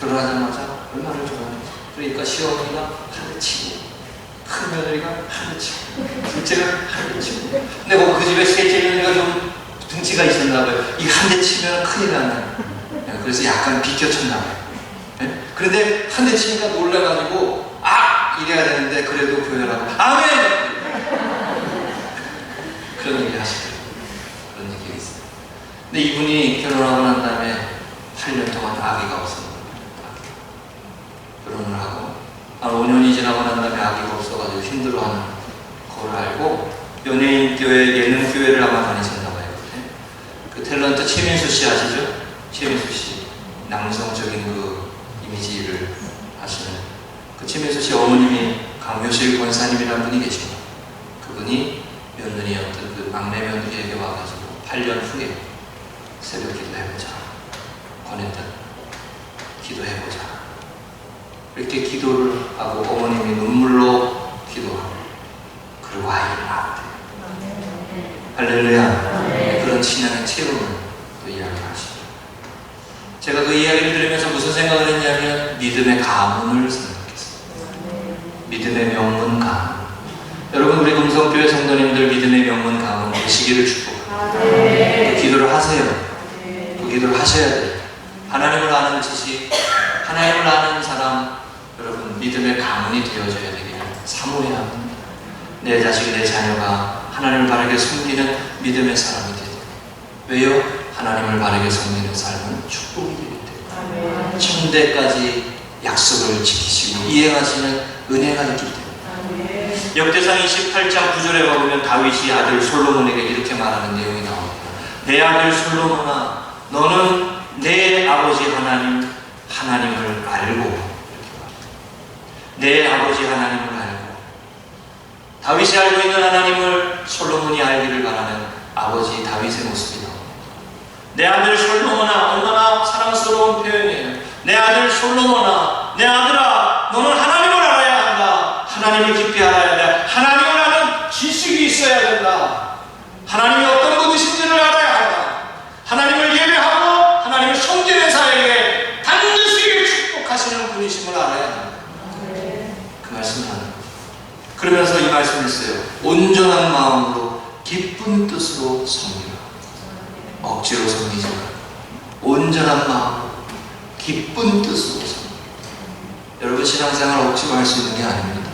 결혼하자마자 얼마나 좋았는지 그러니까 시어머니가 하루치고 큰 며느리가 하루치고 둘째가 하루치고 근데 뭐 그 집에 셋째 며느리가 좀 등치가 있었나 봐요. 이 한 대 치면 큰일 나는. 그래서 약간 비껴쳤나 봐요. 네? 그런데 한 대 치니까 놀라가지고 이래야 되는데 그래도 교회라고 아멘! 그런 얘기 하시더라고요. 그런 얘기가 있어요. 근데 이분이 결혼하고 난 다음에 8년 동안 아기가 없었거든요. 결혼을 하고 한 5년이 지나고 난 다음에 아기가 없어가지고 힘들어하는 걸 알고 연예인 교회, 예능 교회를 아마 다니셨나 봐요. 그 탤런트 최민수 씨 아시죠? 최민수 씨 남성적인 그 이미지를 하시는 그 최민수 씨 어머님이 강효실 권사님이라는 분이 계십니다. 그분이 며느리였던 그 막내 며느리에게 와가지고 8년 후에 새벽 기도해보자 권했던 기도해보자 이렇게 기도를 하고 어머님이 눈물로 기도하고 그리고 아이를 낳았대요. 할렐루야. 그런 신앙의 체험을 또 이야기하시죠. 제가 그 이야기를 들으면서 무슨 생각을 했냐면 믿음의 가문을 생각했어요. 믿음의 명문 가문. 여러분 우리 금성교회 성도님들 믿음의 명문 가문 되시기를 축복합니다. 그 기도를 하세요. 그 기도를 하셔야 돼요. 하나님을 아는 지식, 하나님을 아는 사람, 여러분 믿음의 가문이 되어져야 되기를 사모해야 합니다. 내 자식, 내 자녀가 하나님을 바르게 섬기는 믿음의 사람이 되도록. 왜요? 하나님을 바르게 섬기는 삶은 축복이 되기 때문에 천대까지 약속을 지키시고 이행하시는 은혜가 있기 때문에. 역대상 28장 9절에 보면 다윗이 아들 솔로몬에게 이렇게 말하는 내용이 나옵니다. 내 아들 솔로몬아 너는 내 아버지 하나님을 알고 내 아버지 하나님을 알고 다윗이 알고 있는 하나님을 솔로몬이 알기를 바라는 아버지 다윗의 모습이 나옵니다. 내 아들 솔로몬아 얼마나 사랑스러운 표현이에요. 내 아들 솔로몬아 내 아들아 너는 하나님을 알아야 한다. 하나님을 깊이 알아야 돼. 하나님을 아는 지식이 있어야 된다. 하나님이 어떤 분이신지를 알아야 한다. 하나님을 예배하고 하나님을 섬기는 자에게 반드시 축복하시는 분이심을 알아야 한다. 그 말씀을 하는 거예요. 그러면서 이 말씀을 했어요. 온전한 마음으로 기쁜 뜻으로 섬기라. 억지로 섬기지 말고 온전한 마음으로 기쁜 뜻으로 섬기라. 여러분 신앙생활 억지로 할 수 있는 게 아닙니다.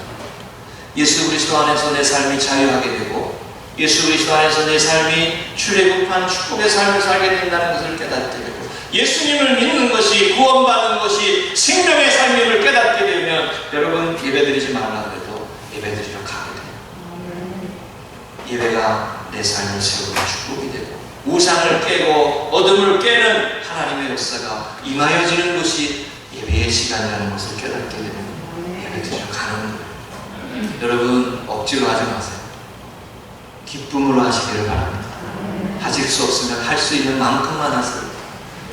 예수 그리스도 안에서 내 삶이 자유하게 되고 예수 그리스도 안에서 내 삶이 출애굽한 축복의 삶을 살게 된다는 것을 깨닫게 되고 예수님을 믿는 것이 구원받는 것이 생명의 삶임을 깨닫게 되면 여러분 예배드리지 말라 그래도 예배드리러 가게 돼요. 예배가 내 삶을 세우는 축복이 되고 우상을 깨고 어둠을 깨는 하나님의 역사가 임하여지는 것이 예배의 시간이라는 것을 깨닫게 되면 예배드리러 가는 거예요. 여러분 억지로 하지 마세요. 기쁨으로 하시기를 바랍니다. 하실 수 없으면 할 수 있는 만큼만 하세요.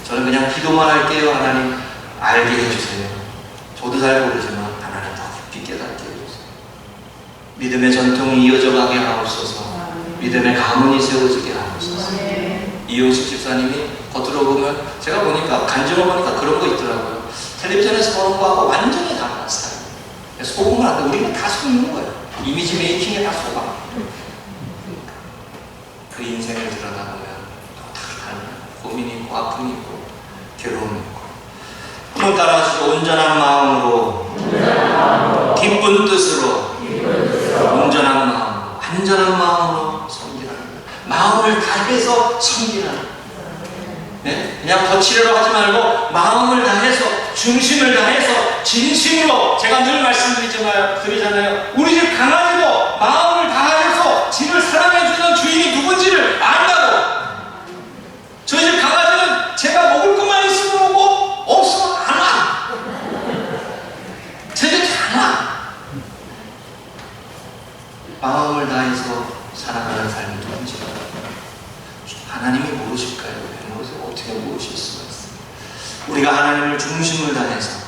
저는 그냥 기도만 할게요. 하나님 알게 해주세요. 저도 잘 모르지만 하나님 더 깊이 깨닫게 해주세요. 믿음의 전통이 이어져 가게 하옵소서. 믿음의 가문이 세워지게 하옵소서. 이용식 집사님이 겉으로 보면 제가 보니까 간증을 보니까 그런 거 있더라고요. 텔레비전에서 보는 거하고 완전히 다른 스타일. 속으면 안 돼. 우리는 다 속는 거예요. 이미지 메이킹에 다 속아. 그 인생을 들여다보면 또 다른 고민이 있고 아픔이 있고 괴로움이 있고. 한번 따라하시죠. 온전한 마음으로, 기쁜 뜻으로, 온전한 마음으로, 안전한 마음으로 섬기라는 거예요. 마음을 다해서 섬기라는 거예요. 네? 그냥 거치려고 하지 말고 마음을 다해서, 중심을 다해서, 진심으로. 제가 늘 말씀드리잖아요. 우리 집 강아지도 마음을 다해서 집을 사랑해주는 주인이 누군지를 안다고. 저희 집 강아지는 제가 먹을 것만 있으면 오고 없으면 안 와. 제 곁에 안 와. 마음을 다해서 살아가는 삶이 누군지 하나님이 모르실까요? 왜 모르세요? 어떻게 모르실 수가 있어요? 우리가 하나님을 중심을 다해서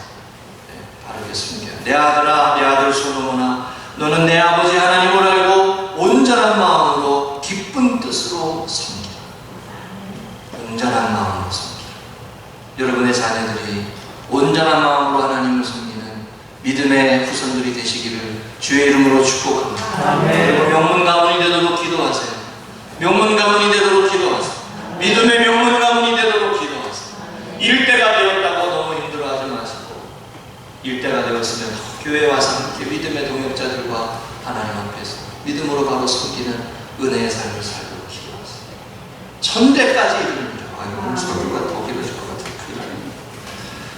바르게 섬겨요. 내 아들아, 내 아들 솔로몬아, 너는 내 아버지 하나님을 알고 온전한 마음으로 기쁜 뜻으로 섬기라. 온전한 마음으로 섬기라. 여러분의 자녀들이 온전한 마음으로 하나님을 섬기는 믿음의 후손들이 되시기를 주의 이름으로 축복합니다. 그리고 명문 가문이 되도록 기도하세요. 명문 가문이 되도록 기도하세요. 믿음의 명문 가문이 되도록 기도하세요. 일대가 되었다고 너무 힘들어하지 마시고, 일대가 되었으면 교회에 와서 함께 믿음의 동역자들과 하나님 앞에서 믿음으로 바로 섬기는 은혜의 삶을 살도록 기도하세요. 천대까지 이릅니다. 오늘 설교가 더 길어질 것 같은 그 일입니다.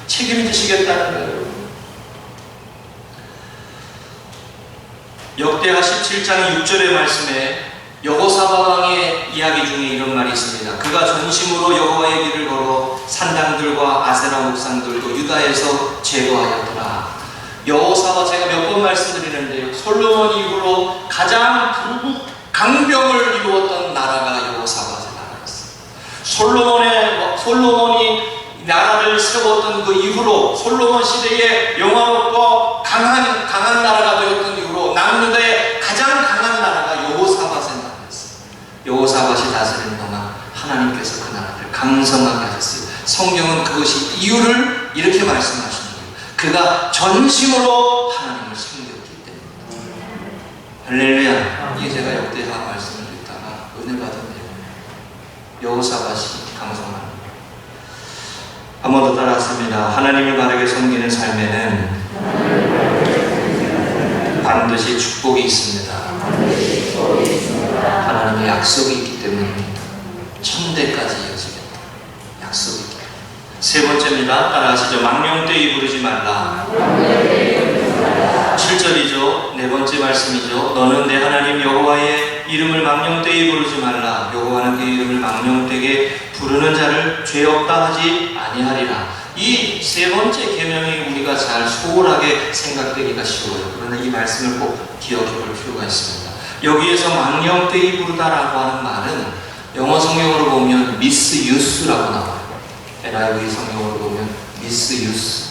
책임지시겠다는 거예요. 역대하 17장 6절의 말씀에 여호사밧 왕의 이야기 중에 이런 말이 있습니다. 그가 전심으로 여호와의 길을 걸어 산당들과 아세라 목상들도 유다에서 제거하였더라. 여호사밧, 제가 몇 번 말씀드리는데요, 솔로몬 이후로 가장 부국 강병을 이루었던 나라가 여호사밧의 나라였어요. 솔로몬이 나라를 세웠던 그 이후로, 솔로몬 시대에 영화롭고 강한 나라가 되었던 이후로 남유다의 가장 강한 나라가 여호사밧의 나라였어요. 여호사밧이 다스리는 동안 하나님께서 그 나라를 강성하게 하셨어요. 성경은 그것이 이유를 이렇게 말씀하시는 거예요. 그가 전심으로 하나님을 섬겼기 때문입니다. 할렐루야. 이게 제가 역대하 말씀을 듣다가 은혜 받은 내용. 여호사밧이 강성합니다. 한 번 더 따라하십니다. 하나님을 바르게 섬기는 삶에는 반드시 축복이 있습니다. 하나님의 약속이 있기 때문입니다. 천대까지 이어지겠다. 약속이 있기 때문에. 세 번째입니다. 따라하시죠. 망령되이 부르지 말라. 7절이죠. 네 번째 말씀이죠. 너는 내 하나님 여호와의 이름을 망령되이 부르지 말라. 여호와는 그 이름을 망령되게 부르는 자를 죄 없다 하지 아니하리라. 이 세 번째 계명이 우리가 잘 소홀하게 생각되기가 쉬워요. 그러나 이 말씀을 꼭 기억해 볼 필요가 있습니다. 여기에서 망령되이 부르다라고 하는 말은 영어 성경으로 보면 misUse라고 나와요. NIV 성경으로 보면 misuse,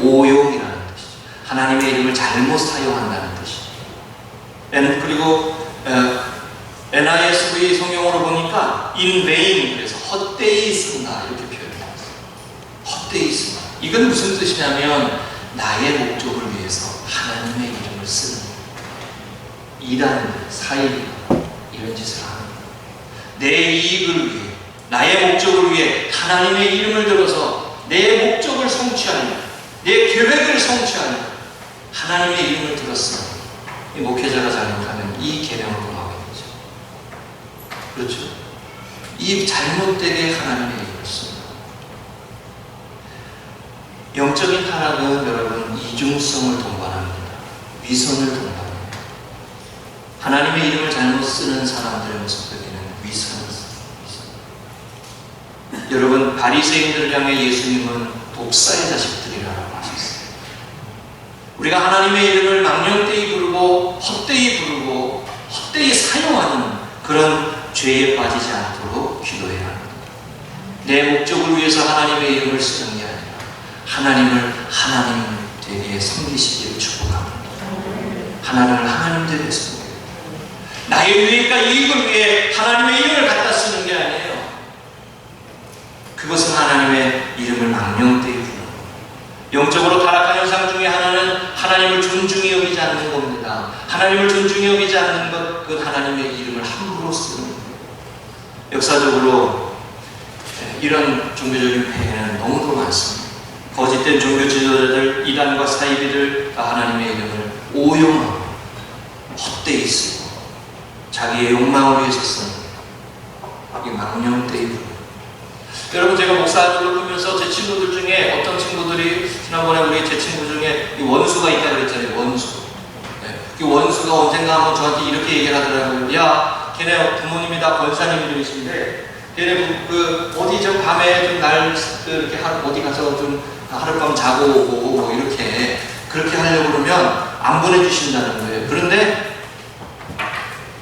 오용이라는 뜻이죠. 하나님의 이름을 잘못 사용한다는 뜻이죠. 그리고 NISV 성경으로 보니까 in vain, 그래서 헛되이 쓴다 이렇게 표현해요. 헛되이 쓴다. 이건 무슨 뜻이냐면 나의 목적을 위해서 하나님의 이름을 쓰는 거예요. 일하는 거예요. 사일 이런 짓을 하는 거예요. 내 이익을 위해, 나의 목적을 위해 하나님의 이름을 들어서 내 목적을 성취하는 거예요. 내 계획을 성취하는 거예요. 하나님의 이름을 들었어. 이 목회자가 잘못하면 이 계명을 범하게 되죠. 그렇죠? 이 잘못되게 하나님의 이름을 씁니다. 영적인 타락은 여러분 이중성을 동반합니다. 위선을 동반합니다. 하나님의 이름을 잘못 쓰는 사람들의 모습에는 위선을 씁니다. 여러분, 바리새인들을 향해 예수님은 독사의 자식들이라고 하셨어요. 우리가 하나님의 이름을 망령되이 부르고 헛되이 부르고 헛되이 사용하는 그런 죄에 빠지지 않도록 기도해야 합니다. 내 목적을 위해서 하나님의 이름을 쓰는 게 아니라 하나님을 하나님 되게 섬기시기를 축복합니다. 하나님을 하나님 되게 섬겨요. 나의 유익과 이익을 위해 하나님의 이름을 갖다 쓰는 게 아니에요. 그것은 하나님의 이름을 망령되이 부르는 겁니다. 영적으로 타락한 현상 중에 하나는 하나님을 존중히 여기지 않는 겁니다. 하나님을 존중히 여기지 않는 것, 그 하나님의 이름을 함부로 쓰는 겁니다. 역사적으로 이런 종교적인 폐해는 너무도 많습니다. 거짓된 종교 지도자들, 이단과 사이비들 하나님의 이름을 오용하고 헛되이 쓰고 자기의 욕망을 위해서 쓰는 이 망령되이 부르는. 여러분, 제가 목사들을 보면서 제 친구들 중에 어떤 친구들이 지난번에 우리 제 친구 중에 이 원수가 있다고 그랬잖아요. 원수. 이 원수가 언젠가 한번 저한테 이렇게 얘기를 하더라고요. 야, 걔네 부모님이 다 권사님들이신데 걔네 어디 좀 밤에 좀 날 이렇게 어디 가서 좀 하룻밤 자고 오고 뭐 이렇게 그렇게 하려고 그러면 안 보내주신다는 거예요. 그런데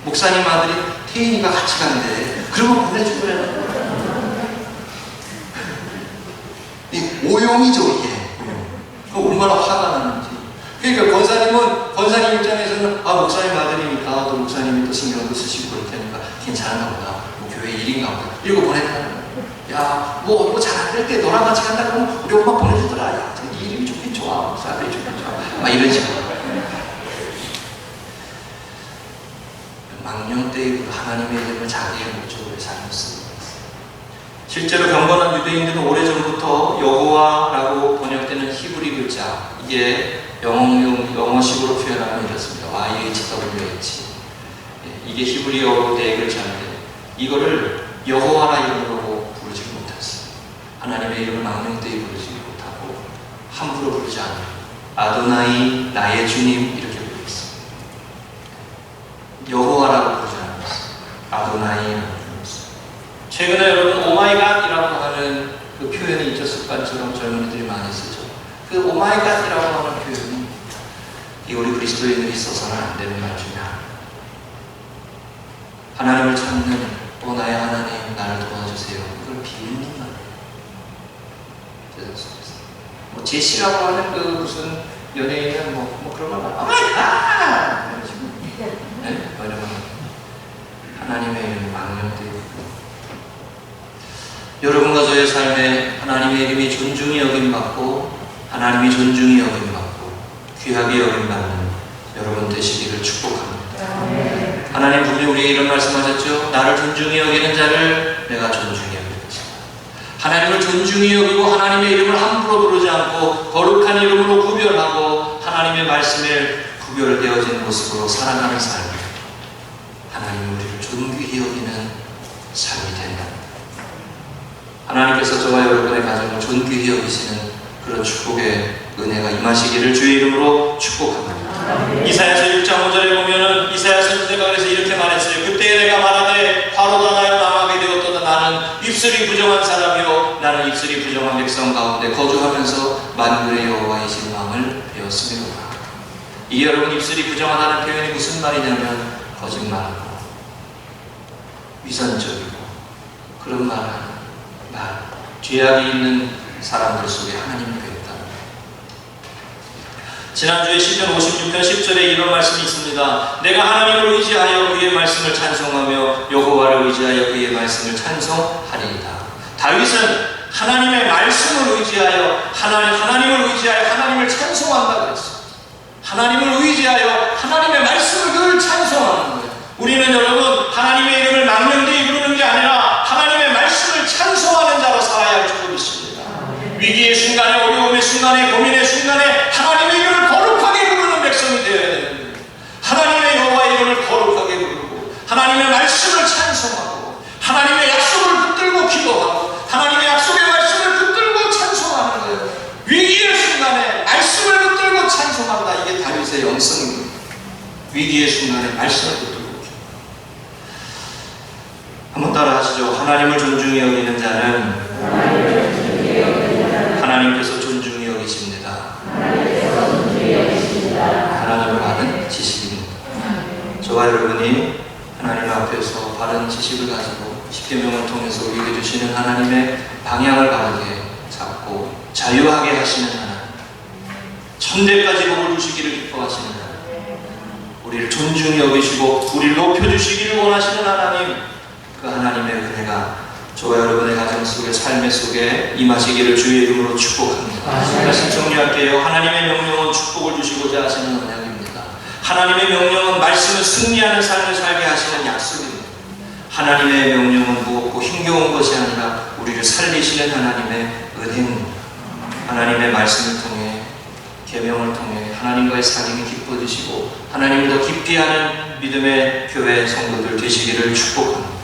목사님 아들이 태인이가 같이 간대. 그러면 보내주고요. 이 오용이죠, 이게. 그 얼마나 화가 나는지. 그러니까 권사님 입장에서는 목사님 아들이니까 또 목사님이 또 신경도 쓰시고 그럴 테니까 괜찮은가 보다. 뭐 교회 일인가 보다. 이러고 보냈다는 거야. 야, 뭐 잘 안 될 때 너랑 같이 간다 그러면 우리 엄마 보내주더라. 야, 네 이름이 좋긴 좋아. 목사들이 좋긴 좋아. 막 이런 식으로. 망령되이 하나님의 이름을 자기의 목적으로 잘못 씁니다. 실제로 경건한 유대인들은 오래전부터 여호와라고 번역되는 히브리 글자, 이게 영어식으로 표현하면 이렇습니다. YHWH. 이게 히브리어로 네 글자인데 이거를 여호와라 이름으로 부르지 못했어요. 하나님의 이름을 망령되이 부르지 못하고 함부로 부르지 않아요. 아도나이 나의 주님 이렇게 부르겠어요. 여호와라고 부르지 않았어요. 아도나이라고 불렀어요. 최근에 여러분 오마이갓이라고 하는 그 표현이 있죠. 습관처럼 젊은이들이 많이 쓰죠. 그 오마이갓이라고 하는 표현이 우리 그리스도인들이 써서는 안 되는 말 중에 하나님을 찾는 나의 하나님 나를 도와주세요. 그걸 비웃는 말이에요. 뭐 제시라고 하는 그 무슨 연예인은 뭐 그런 말 오마이갓 이런 식으로 이런 말 하나님의 이름을 망령되이 여러분과 저의 삶에 하나님의 이름이 존중이 여김받고 하나님이 존중이 여김받고 귀하게 여김받는 여러분 되시기를 축복합니다. 하나님 분명히 우리에게 이런 말씀하셨죠. 나를 존중히 여기는 자를 내가 존중히 여길 것이다. 하나님을 존중히 여기고 하나님의 이름을 함부로 부르지 않고 거룩한 이름으로 구별하고 하나님의 말씀에 구별되어진 모습으로 살아가는 삶, 하나님은 우리를 존귀히 여기는 삶이 된다. 하나님께서 저와 여러분의 가정을 존귀히 여기시는 그런 축복의 은혜가 임하시기를 주의 이름으로 축복합니다. 이사야서 6장 5절에 보면은 이사야 선지자가 그래서 이렇게 말했어요. 그때 내가 말하되 바로가 나여 망하게 되었도다. 나는 입술이 부정한 사람이요 나는 입술이 부정한 백성 가운데 거주하면서 만군의 여호와이신 왕을 배웠습니다. 이게 여러분 입술이 부정하다는 표현이 무슨 말이냐면 거짓말하고 위선적이고 그런 말하는 죄악이 있는 사람들 속에 하나님이 되었다. 지난주에 시편 56편 10절에 이런 말씀이 있습니다. 내가 하나님을 의지하여 그의 말씀을 찬송하며 여호와를 의지하여 그의 말씀을 찬송하리이다. 다윗은 하나님의 말씀을 의지하여 하나님을 찬송한다고 했어요. 하나님을 의지하여 하나님의 말씀을 늘 찬송하는 거예요. 우리는 여러분 하나님의 이름을 망령되이 부르는 게 아니라 하나님의 말씀을 찬송하는 자로 살아야 할 줄로 믿습니다. 위기의 순간에, 어려움의 순간에, 고민의 순간에 하나님의 이름을 거룩하게 부르는 백성이 되어야 됩니다. 하나님의 여호와의 이름을 거룩하게 부르고 하나님의 말씀을 찬송하고 하나님의 약속을 붙들고 기도하고 하나님의 약속의 말씀을 붙들고 찬송하는 거예요. 위기의 순간에 말씀을 붙들고 찬송한다. 이게 다윗의 영성입니다. 위기의 순간에 말씀을 붙들고 한번 따라 하시죠. 하나님을 존중히 여기는 자는 하나님께서 존중히 여기십니다. 하나님을 아는 지식입니다. 저와 여러분이 하나님 앞에서 바른 지식을 가지고 십계명을 통해서 우리에게 주시는 하나님의 방향을 바르게 잡고 자유하게 하시는 하나님, 천대까지 복을 주시기를 기뻐하시는 하나님, 우리를 존중히 여기시고 우리를 높여주시기를 원하시는 하나님, 그 하나님의 은혜가 저와 여러분의 가정 속에 삶의 속에 임하시기를 주의 이름으로 축복합니다. 말씀 정리할게요. 하나님의 명령은 축복을 주시고자 하시는 언약입니다. 하나님의 명령은 말씀을 승리하는 삶을 살게 하시는 약속입니다. 하나님의 명령은 무겁고 힘겨운 것이 아니라 우리를 살리시는 하나님의 은혜입니다. 하나님의 말씀을 통해 계명을 통해 하나님과의 사귐이 깊어지시고 하나님을 더 깊이 아는 믿음의 교회 성도들 되시기를 축복합니다.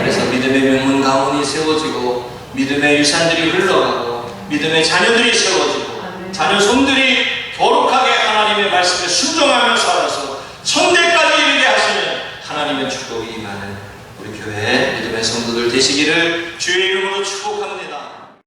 그래서 믿음의 명문 가문이 세워지고 믿음의 유산들이 흘러가고 믿음의 자녀들이 세워지고 자녀 손들이 거룩하게 하나님의 말씀에 순종하며 살아서 천대까지 이르게 하시는 하나님의 축복이 임하는 우리 교회 믿음의 성도들 되시기를 주의 이름으로 축복합니다.